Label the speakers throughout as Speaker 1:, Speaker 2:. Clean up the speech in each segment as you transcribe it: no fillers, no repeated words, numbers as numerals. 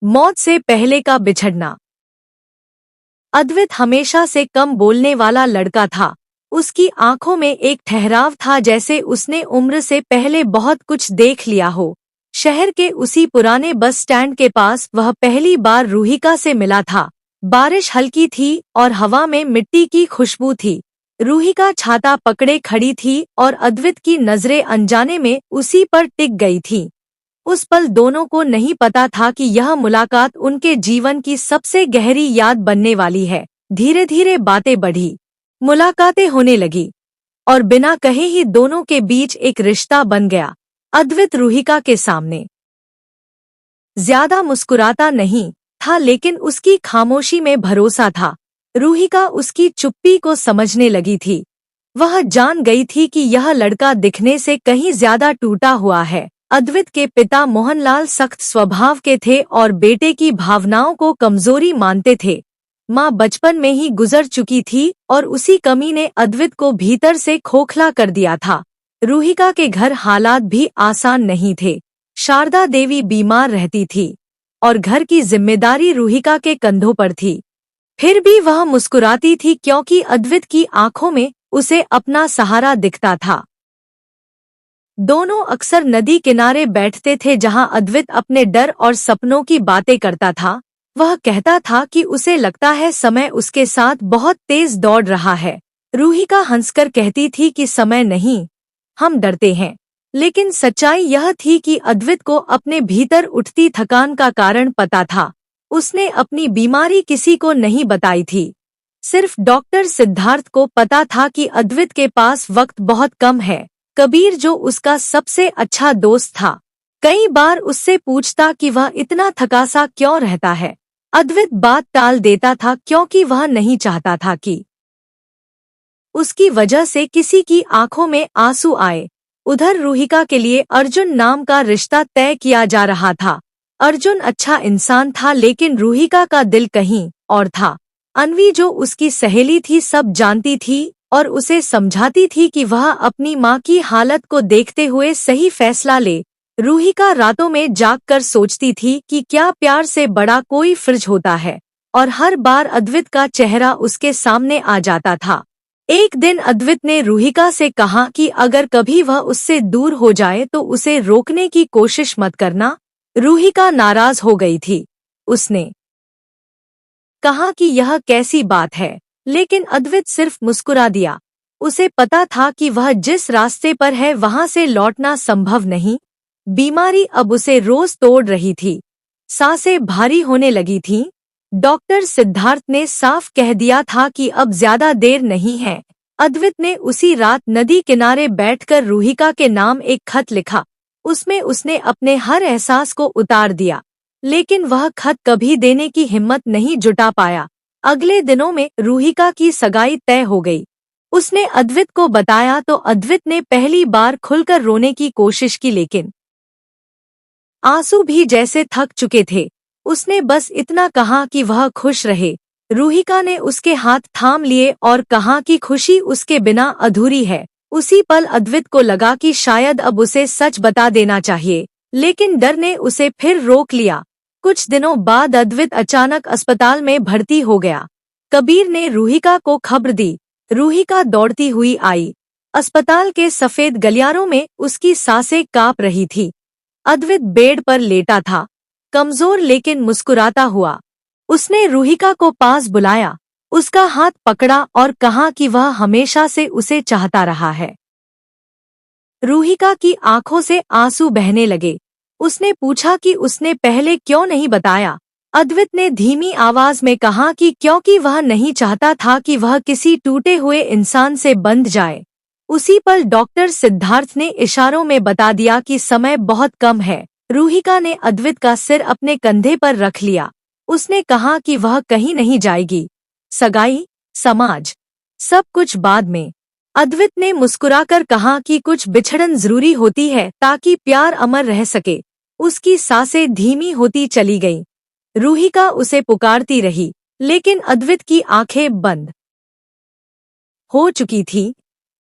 Speaker 1: मौत से पहले का बिछड़ना। अद्वित हमेशा से कम बोलने वाला लड़का था। उसकी आंखों में एक ठहराव था, जैसे उसने उम्र से पहले बहुत कुछ देख लिया हो। शहर के उसी पुराने बस स्टैंड के पास वह पहली बार रूहिका से मिला था। बारिश हल्की थी और हवा में मिट्टी की खुशबू थी। रूहिका छाता पकड़े खड़ी थी और अद्वित की नजरें अनजाने में उसी पर टिक गई थीं। उस पल दोनों को नहीं पता था कि यह मुलाकात उनके जीवन की सबसे गहरी याद बनने वाली है। धीरे धीरे बातें बढ़ी, मुलाकातें होने लगी और बिना कहे ही दोनों के बीच एक रिश्ता बन गया। अद्वित रूहिका के सामने ज्यादा मुस्कुराता नहीं था, लेकिन उसकी खामोशी में भरोसा था। रूहिका उसकी चुप्पी को समझने लगी थी। वह जान गई थी कि यह लड़का दिखने से कहीं ज्यादा टूटा हुआ है। अद्वित के पिता मोहनलाल सख्त स्वभाव के थे और बेटे की भावनाओं को कमजोरी मानते थे। माँ बचपन में ही गुजर चुकी थी और उसी कमी ने अद्वित को भीतर से खोखला कर दिया था। रूहिका के घर हालात भी आसान नहीं थे। शारदा देवी बीमार रहती थी और घर की जिम्मेदारी रूहिका के कंधों पर थी। फिर भी वह मुस्कुराती थी, क्योंकि अद्वित की आंखों में उसे अपना सहारा दिखता था। दोनों अक्सर नदी किनारे बैठते थे, जहां अद्वित अपने डर और सपनों की बातें करता था। वह कहता था कि उसे लगता है समय उसके साथ बहुत तेज दौड़ रहा है। रूहिका हंसकर कहती थी कि समय नहीं, हम डरते हैं। लेकिन सच्चाई यह थी कि अद्वित को अपने भीतर उठती थकान का कारण पता था। उसने अपनी बीमारी किसी को नहीं बताई थी। सिर्फ डॉक्टर सिद्धार्थ को पता था कि अद्वित के पास वक्त बहुत कम है। कबीर, जो उसका सबसे अच्छा दोस्त था, कई बार उससे पूछता कि वह इतना थकासा क्यों रहता है। अद्वित बात टाल देता था, क्योंकि वह नहीं चाहता था कि उसकी वजह से किसी की आंखों में आंसू आए। उधर रूहिका के लिए अर्जुन नाम का रिश्ता तय किया जा रहा था। अर्जुन अच्छा इंसान था, लेकिन रूहिका का दिल कहीं और था। अन्वी, जो उसकी सहेली थी, सब जानती थी और उसे समझाती थी कि वह अपनी माँ की हालत को देखते हुए सही फैसला ले। रूहिका रातों में जागकर सोचती थी कि क्या प्यार से बड़ा कोई फर्ज होता है, और हर बार अद्वित का चेहरा उसके सामने आ जाता था। एक दिन अद्वित ने रूहिका से कहा कि अगर कभी वह उससे दूर हो जाए तो उसे रोकने की कोशिश मत करना। रूहिका नाराज हो गई थी। उसने कहा कि यह कैसी बात है, लेकिन अद्वित सिर्फ मुस्कुरा दिया। उसे पता था कि वह जिस रास्ते पर है वहां से लौटना संभव नहीं। बीमारी अब उसे रोज तोड़ रही थी। सांसें भारी होने लगी थीं। डॉक्टर सिद्धार्थ ने साफ कह दिया था कि अब ज्यादा देर नहीं है। अद्वित ने उसी रात नदी किनारे बैठकर रूहिका के नाम एक खत लिखा। उसमें उसने अपने हर एहसास को उतार दिया, लेकिन वह खत कभी देने की हिम्मत नहीं जुटा पाया। अगले दिनों में रूहिका की सगाई तय हो गई। उसने अद्वित को बताया तो अद्वित ने पहली बार खुलकर रोने की कोशिश की, लेकिन आंसू भी जैसे थक चुके थे। उसने बस इतना कहा कि वह खुश रहे। रूहिका ने उसके हाथ थाम लिए और कहा कि खुशी उसके बिना अधूरी है। उसी पल अद्वित को लगा कि शायद अब उसे सच बता देना चाहिए, लेकिन डर ने उसे फिर रोक लिया। कुछ दिनों बाद अद्वित अचानक अस्पताल में भर्ती हो गया। कबीर ने रूहिका को खबर दी। रूहिका दौड़ती हुई आई। अस्पताल के सफेद गलियारों में उसकी सांसें कांप रही थी। अद्वित बेड पर लेटा था, कमजोर लेकिन मुस्कुराता हुआ। उसने रूहिका को पास बुलाया, उसका हाथ पकड़ा और कहा कि वह हमेशा से उसे चाहता रहा है। रूहिका की आंखों से आंसू बहने लगे। उसने पूछा कि उसने पहले क्यों नहीं बताया। अद्वित ने धीमी आवाज में कहा कि क्योंकि वह नहीं चाहता था कि वह किसी टूटे हुए इंसान से बंध जाए। उसी पल डॉक्टर सिद्धार्थ ने इशारों में बता दिया कि समय बहुत कम है। रूहिका ने अद्वित का सिर अपने कंधे पर रख लिया। उसने कहा कि वह कहीं नहीं जाएगी। सगाई, समाज, सब कुछ बाद में। अद्वित ने मुस्कुराकर कहा कि कुछ बिछड़न जरूरी होती है ताकि प्यार अमर रह सके। उसकी सांसें धीमी होती चली गईं। रूहिका उसे पुकारती रही, लेकिन अद्वित की आंखें बंद हो चुकी थी।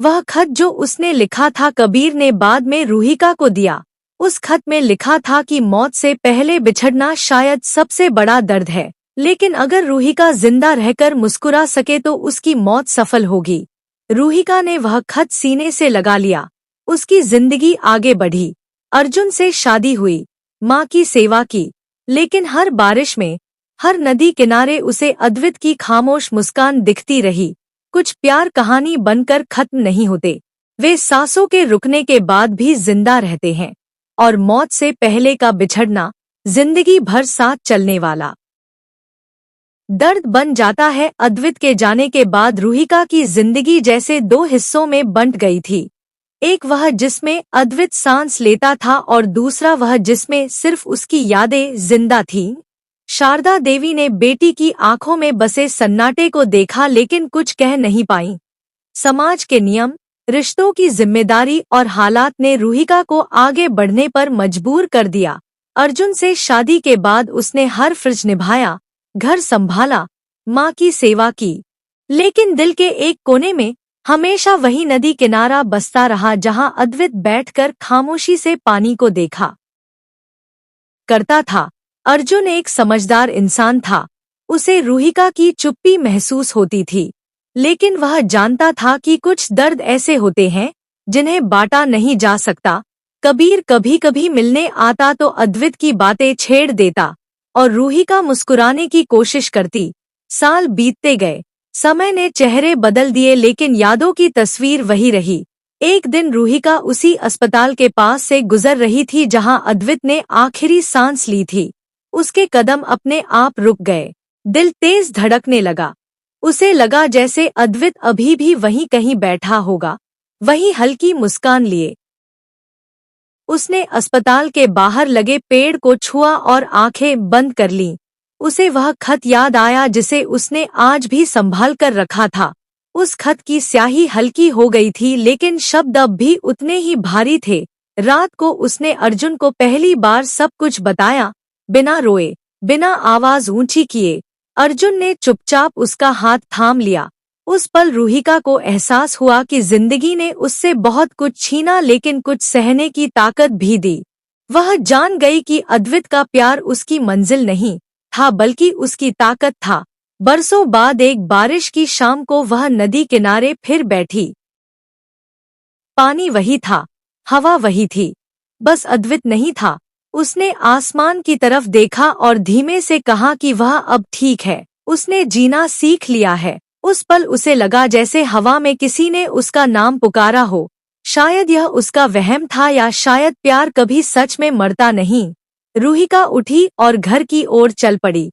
Speaker 1: वह खत जो उसने लिखा था कबीर ने बाद में रूहिका को दिया। उस खत में लिखा था कि मौत से पहले बिछड़ना शायद सबसे बड़ा दर्द है, लेकिन अगर रूहिका जिंदा रहकर मुस्कुरा सके तो उसकी मौत सफल होगी। रूहिका ने वह खत सीने से लगा लिया। उसकी जिंदगी आगे बढ़ी। अर्जुन से शादी हुई, माँ की सेवा की, लेकिन हर बारिश में, हर नदी किनारे उसे अद्वित की खामोश मुस्कान दिखती रही। कुछ प्यार कहानी बनकर खत्म नहीं होते, वे सांसों के रुकने के बाद भी जिंदा रहते हैं। और मौत से पहले का बिछड़ना जिंदगी भर साथ चलने वाला दर्द बन जाता है। अद्वित के जाने के बाद रूहिका की जिंदगी जैसे दो हिस्सों में बंट गई थी। एक वह जिसमें अद्वित सांस लेता था और दूसरा वह जिसमें सिर्फ उसकी यादें जिंदा थीं। शारदा देवी ने बेटी की आंखों में बसे सन्नाटे को देखा लेकिन कुछ कह नहीं पाई। समाज के नियम, रिश्तों की जिम्मेदारी और हालात ने रूहिका को आगे बढ़ने पर मजबूर कर दिया। अर्जुन से शादी के बाद उसने हर फर्ज निभाया, घर संभाला, माँ की सेवा की, लेकिन दिल के एक कोने में हमेशा वही नदी किनारा बसता रहा जहाँ अद्वित बैठकर खामोशी से पानी को देखा करता था। अर्जुन एक समझदार इंसान था। उसे रूहिका की चुप्पी महसूस होती थी, लेकिन वह जानता था कि कुछ दर्द ऐसे होते हैं जिन्हें बांटा नहीं जा सकता। कबीर कभी कभी मिलने आता तो अद्वित की बातें छेड़ देता और रूहिका मुस्कुराने की कोशिश करती। साल बीतते गए, समय ने चेहरे बदल दिए लेकिन यादों की तस्वीर वही रही। एक दिन रूहिका उसी अस्पताल के पास से गुजर रही थी जहां अद्वित ने आखिरी सांस ली थी। उसके कदम अपने आप रुक गए, दिल तेज धड़कने लगा। उसे लगा जैसे अद्वित अभी भी वहीं कहीं बैठा होगा, वही हल्की मुस्कान लिए। उसने अस्पताल के बाहर लगे पेड़ को छुआ और आंखें बंद कर लीं। उसे वह खत याद आया जिसे उसने आज भी संभाल कर रखा था। उस खत की स्याही हल्की हो गई थी लेकिन शब्द अब भी उतने ही भारी थे। रात को उसने अर्जुन को पहली बार सब कुछ बताया, बिना रोए, बिना आवाज ऊंची किए। अर्जुन ने चुपचाप उसका हाथ थाम लिया। उस पल रूहिका को एहसास हुआ कि जिंदगी ने उससे बहुत कुछ छीना लेकिन कुछ सहने की ताकत भी दी। वह जान गई कि अद्वित का प्यार उसकी मंजिल नहीं था बल्कि उसकी ताकत था। बरसों बाद एक बारिश की शाम को वह नदी किनारे फिर बैठी। पानी वही था, हवा वही थी, बस अद्वित नहीं था। उसने आसमान की तरफ देखा और धीमे से कहा कि वह अब ठीक है, उसने जीना सीख लिया है। उस पल उसे लगा जैसे हवा में किसी ने उसका नाम पुकारा हो। शायद यह उसका वहम था या शायद प्यार कभी सच में मरता नहीं। रूहिका उठी और घर की ओर चल पड़ी,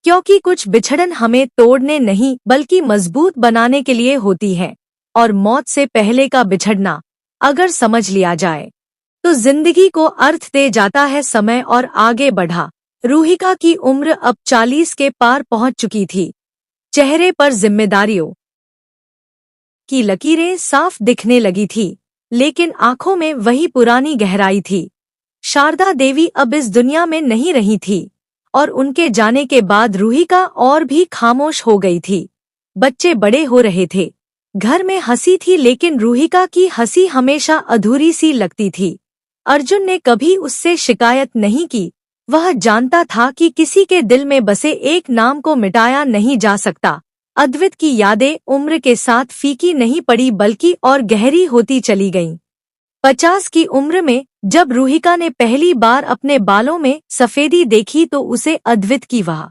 Speaker 1: क्योंकि कुछ बिछड़न हमें तोड़ने नहीं बल्कि मजबूत बनाने के लिए होती है। और मौत से पहले का बिछड़ना अगर समझ लिया जाए तो जिंदगी को अर्थ दे जाता है। समय और आगे बढ़ा। रूहिका की उम्र अब 40 के पार पहुंच चुकी थी। चेहरे पर जिम्मेदारियों की लकीरें साफ दिखने लगी थी, लेकिन आंखों में वही पुरानी गहराई थी। शारदा देवी अब इस दुनिया में नहीं रही थी और उनके जाने के बाद रूहिका और भी खामोश हो गई थी। बच्चे बड़े हो रहे थे, घर में हंसी थी लेकिन रूहिका की हंसी हमेशा अधूरी सी लगती थी। अर्जुन ने कभी उससे शिकायत नहीं की। वह जानता था कि किसी के दिल में बसे एक नाम को मिटाया नहीं जा सकता। अद्वित की यादें उम्र के साथ फीकी नहीं पड़ी बल्कि और गहरी होती चली गईं। 50 की उम्र में जब रूहिका ने पहली बार अपने बालों में सफेदी देखी तो उसे अद्वित की वह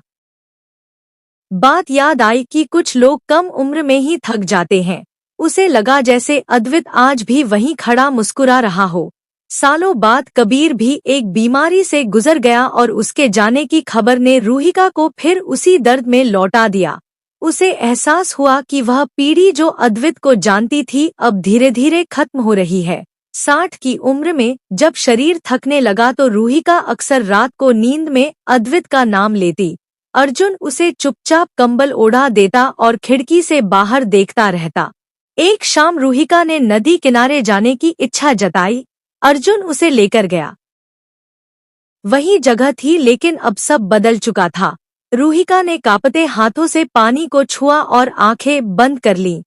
Speaker 1: बात याद आई कि कुछ लोग कम उम्र में ही थक जाते हैं। उसे लगा जैसे अद्वित आज भी वहीं खड़ा मुस्कुरा रहा हो। सालों बाद कबीर भी एक बीमारी से गुजर गया और उसके जाने की खबर ने रूहिका को फिर उसी दर्द में लौटा दिया। उसे एहसास हुआ कि वह पीढ़ी जो अद्वित को जानती थी अब धीरे धीरे खत्म हो रही है। 60 की उम्र में जब शरीर थकने लगा तो रूहिका अक्सर रात को नींद में अद्वित का नाम लेती। अर्जुन उसे चुपचाप कंबल ओढ़ा देता और खिड़की से बाहर देखता रहता। एक शाम रूहिका ने नदी किनारे जाने की इच्छा जताई। अर्जुन उसे लेकर गया। वही जगह थी लेकिन अब सब बदल चुका था। रूहिका ने कांपते हाथों से पानी को छुआ और आंखें बंद कर लीं।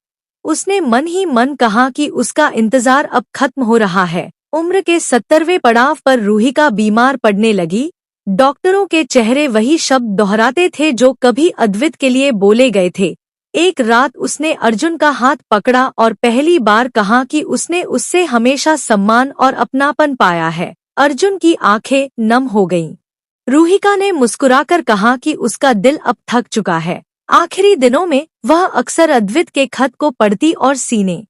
Speaker 1: उसने मन ही मन कहा कि उसका इंतजार अब खत्म हो रहा है उम्र के 70वें पड़ाव पर रूहिका बीमार पड़ने लगी। डॉक्टरों के चेहरे वही शब्द दोहराते थे जो कभी अद्वित के लिए बोले गए थे। एक रात उसने अर्जुन का हाथ पकड़ा और पहली बार कहा कि उसने उससे हमेशा सम्मान और अपनापन पाया है। अर्जुन की आंखें नम हो गईं। रूहिका ने मुस्कुराकर कहा कि उसका दिल अब थक चुका है। आखिरी दिनों में वह अक्सर अद्वित के खत को पढ़ती और सीने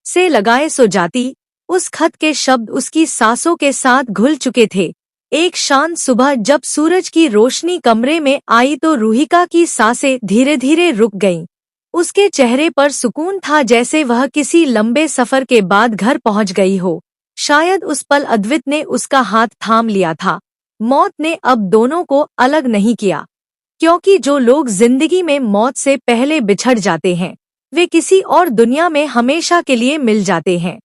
Speaker 1: से लगाए सो जाती। उस खत के शब्द उसकी सांसों के साथ घुल चुके थे। एक शांत सुबह जब सूरज की रोशनी कमरे में आई तो रूहिका की सांसें धीरे धीरे रुक गईं। उसके चेहरे पर सुकून था, जैसे वह किसी लंबे सफर के बाद घर पहुंच गई हो। शायद उस पल अद्वित ने उसका हाथ थाम लिया था। मौत ने अब दोनों को अलग नहीं किया, क्योंकि जो लोग जिंदगी में मौत से पहले बिछड़ जाते हैं वे किसी और दुनिया में हमेशा के लिए मिल जाते हैं।